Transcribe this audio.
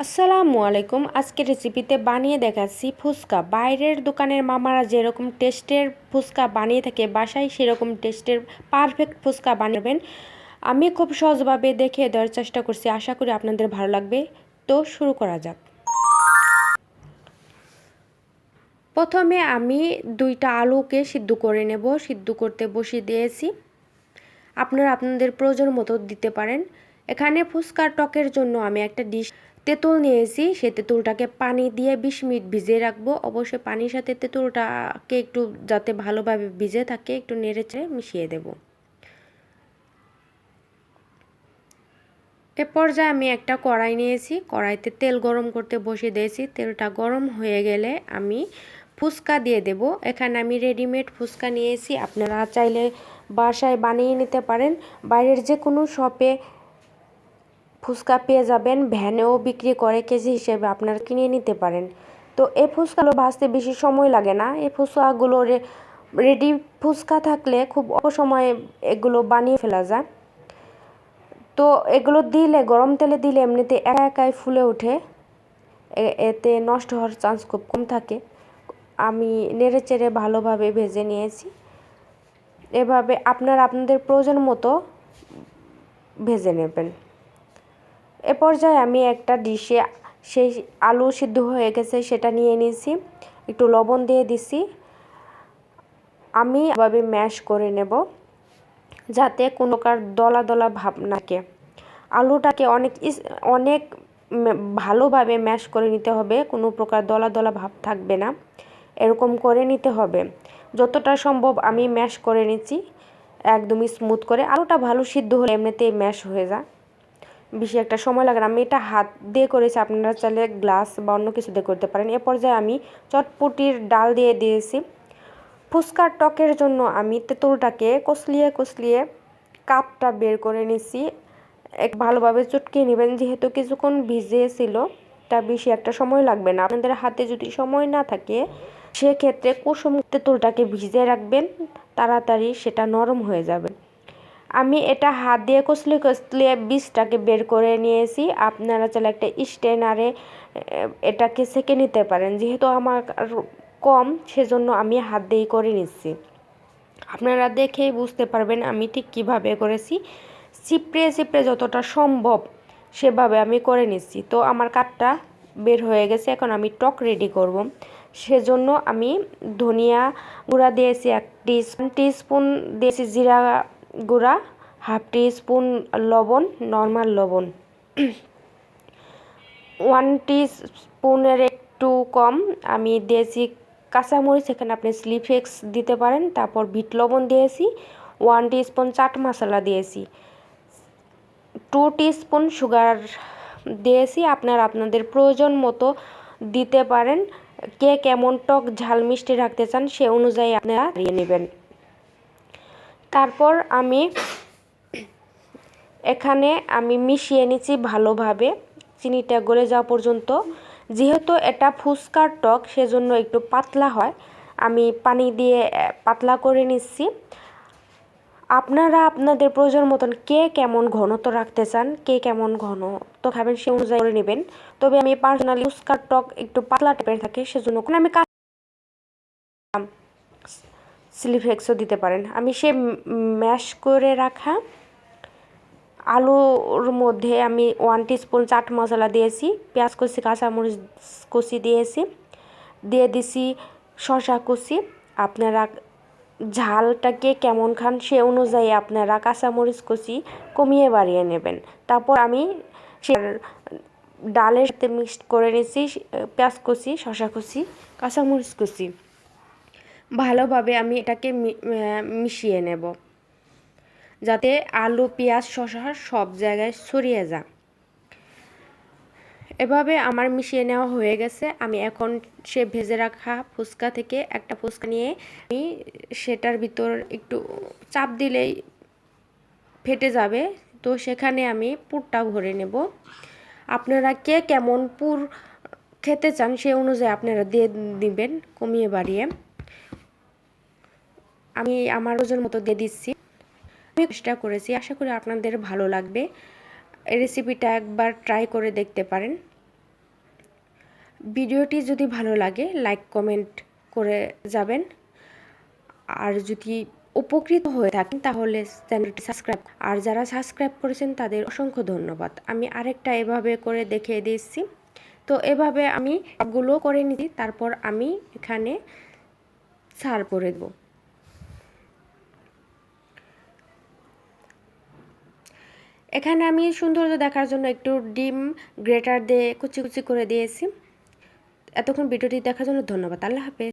আসসালামু আলাইকুম। আজকের রেসিপিতে বানিয়ে দেখাচ্ছি ফুচকা। বাইরের দোকানের মামারা যেরকম টেস্টের ফুচকা বানিয়ে থাকে বাসায় সেরকম টেস্টের পারফেক্ট ফুচকা বানাবেন। আমি খুব সহজভাবে দেখে দেওয়ার চেষ্টা করছি, আশা করি আপনাদের ভালো লাগবে। তো শুরু করা যাক। প্রথমে আমি 2টা আলুকে সিদ্ধ করে নেব। সিদ্ধ করতে বসিয়ে দিয়েছি। আপনারা আপনাদের প্রয়োজন মতো দিতে পারেন। এখানে ফুচকার টকের জন্য আমি একটা ডিশ তেঁতুল নিয়েছি। সেই তেঁতুলটাকে পানি দিয়ে 20 মিনিট ভিজিয়ে রাখবো। অবশ্যই পানির সাথে তেঁতুলটাকে একটু যাতে ভালোভাবে ভিজে থাকে একটু নেড়েচেড়ে মিশিয়ে দেব। এ পর্যায়ে আমি একটা কড়াই নিয়েছি। কড়াইতে তেল গরম করতে বসিয়ে দিয়েছি। তেলটা গরম হয়ে গেলে আমি ফুচকা দিয়ে দেব। এখানে আমি রেডিমেড ফুচকা নিয়েছি। আপনারা চাইলে বাসায় বানিয়ে নিতে পারেন। বাইরের যে কোনো শপে ফুচকা পেয়ে যাবেন, ভ্যানেও বিক্রি করে, কেজি হিসেবে আপনারা কিনে নিতে পারেন। তো এই ফুচকাগুলো ভাজতে বেশি সময় লাগে না। এই ফুচকাগুলো রেডি ফুচকা থাকলে খুব অল্প সময়ে এগুলো বানিয়ে ফেলা যায়। তো এগুলো দিলে গরম তেলে দিলে এমনিতে একা একাই ফুলে ওঠে, এতে নষ্ট হওয়ার চান্স খুব কম থাকে। আমি নেড়েচেড়ে ভালোভাবে ভেজে নিয়েছি। এভাবে আপনারা আপনাদের প্রয়োজন মতো ভেজে নেবেন। এ পর্যায়ে আমি একটা ডিশে সেই আলু সিদ্ধ হয়ে গেছে সেটা নিয়ে নিয়েছি, একটু লবণ দিয়ে দিছি। আমি এভাবে ম্যাশ করে নেব যাতে কোনো প্রকার দলা দলা ভাব না থাকে। আলুটাকে অনেক ভালোভাবে ম্যাশ করে নিতে হবে, কোনো প্রকার দলা দলা ভাব থাকবে না, এরকম করে নিতে হবে। যতটা সম্ভব আমি ম্যাশ করে নিচ্ছি একদমই স্মুথ করে। আলুটা ভালো সিদ্ধ হলে এমনিতেই ম্যাশ হয়ে যায়, বেশি একটা সময় লাগে না। আমি এটা হাত দিয়ে করেছি, আপনারা চাইলে গ্লাস বা অন্য কিছু দিয়ে করতে পারেন। এ পর্যায়ে আমি চটপটির ডাল দিয়ে দিয়েছি। ফুচকার টকের জন্য আমি তেঁতুলটাকে কষলিয়ে কাপটা বের করে নিছি। ভালোভাবে চটকিয়ে নেবেন, যেহেতু কিছুক্ষণ ভিজিয়েছিল তা বেশি একটা সময় লাগবে না। আপনাদের হাতে যদি সময় না থাকে সেক্ষেত্রে কুসুম তেঁতুলটাকে ভিজিয়ে রাখবেন, তাড়াতাড়ি সেটা নরম হয়ে যাবে। আমি এটা হাত দিয়ে কষলিয়ে বীজটাকে বের করে নিয়েছি। আপনারা চাইলে একটা স্ট্রেনারে এটাকে সেঁকে নিতে পারেন। যেহেতু আমার কম সেজন্য আমি হাত দিয়েই করে নিচ্ছি। আপনারা দেখেই বুঝতে পারবেন আমি ঠিক কীভাবে করেছি। চিপড়ে যতটা সম্ভব সেভাবে আমি করে নিচ্ছি। তো আমার কাঠটা বের হয়ে গেছে। এখন আমি টক রেডি করব। সেজন্য আমি ধনিয়া গুঁড়া দিয়েছি 1 টিস্পুন দিয়েছি, জিরা গুঁড়া 1/2 টিস্পুন, লবণ নর্মাল লবণ 1 টিস্পুনের একটু কম আমি দিয়েছি কাঁচামরিচ, এখানে আপনি চিলি ফ্লেক্স দিতে পারেন। তারপর বিট লবণ দিয়েছি, 1 টিস্পুন চাট মশলা দিয়েছি, 2 টিস্পুন সুগার দিয়েছি। আপনারা আপনাদের প্রয়োজন মতো দিতে পারেন। কে কেমন টক ঝাল মিষ্টি রাখতে চান সে অনুযায়ী আপনারা দিয়ে নেবেন। তারপর এখানে আমি মিশিয়ে নিচ্ছি ভালোভাবে, চিনিটা গলে যাওয়া পর্যন্ত। যেহেতু এটা ফুচকার টক সেজন্য একটু পাতলা হয়, আমি পানি দিয়ে পাতলা করে নিচ্ছি। আপনারা আপনাদের প্রয়োজন মতন কে কেমন ঘনত্ব রাখতে চান, কে কেমন ঘনত্ব খাবেন সে অনুযায়ী করে নেবেন। তবে আমি পার্সোনালি ফুচকার টক একটু পাতলা টাইপের থাকে সেজন্য আমি চিলি ফ্লেক্সও দিতে পারেন। আমি সে ম্যাশ করে রাখা আলুর মধ্যে আমি 1 টিস্পুন চাট মশলা দিয়েছি, পেঁয়াজ কুচি কাঁচামরিচ কুচি দিয়েছি, দিয়ে দিছি শসা কুচি। আপনারা ঝালটাকে কেমন খান সে অনুযায়ী আপনারা কাঁচামরিচ কুচি কমিয়ে বাড়িয়ে নেবেন। তারপর আমি সে ডালের সাথে মিক্সড করে নিচ্ছি পেঁয়াজ কুচি, শসা কুচি, কাঁচামরিচ কুচি। ভালোভাবে আমি এটাকে মিশিয়ে নেব যাতে আলু পেঁয়াজ শসা সব জায়গায় ছড়িয়ে যায়। এভাবে আমার মিশিয়ে নেওয়া হয়ে গেছে। আমি এখন সে ভেজে রাখা ফুচকা থেকে একটা ফুচকা নিয়ে আমি সেটার ভিতর একটু চাপ দিলেই ফেটে যাবে। তো সেখানে আমি পুরটা ভরে নেব। আপনারা কে কেমন পুর খেতে চান সে অনুযায়ী আপনারা দিয়ে দিবেন কমিয়ে বাড়িয়ে। আমি আমার ওজন মতো দিয়ে দিচ্ছি। আমি চেষ্টা করেছি, আশা করি আপনাদের ভালো লাগবে। এই রেসিপিটা একবার ট্রাই করে দেখতে পারেন। ভিডিওটি যদি ভালো লাগে লাইক কমেন্ট করে যাবেন, আর যদি উপকৃত হয়ে থাকেন তাহলে চ্যানেলটি সাবস্ক্রাইব, আর যারা সাবস্ক্রাইব করেছেন তাদের অসংখ্য ধন্যবাদ। আমি আরেকটা এভাবে করে দেখিয়ে দিচ্ছি। তো এভাবে আমি সবগুলো করে নিচ্ছি, তারপর আমি এখানে সার্ভ করে দেব। এখানে আমি সৌন্দর্য দেখার জন্য একটু ডিম গ্রেটার দিয়ে কুচি কুচি করে দিয়েছি। এতক্ষণ ভিডিওটি দেখার জন্য ধন্যবাদ। আল্লাহ হাফেজ।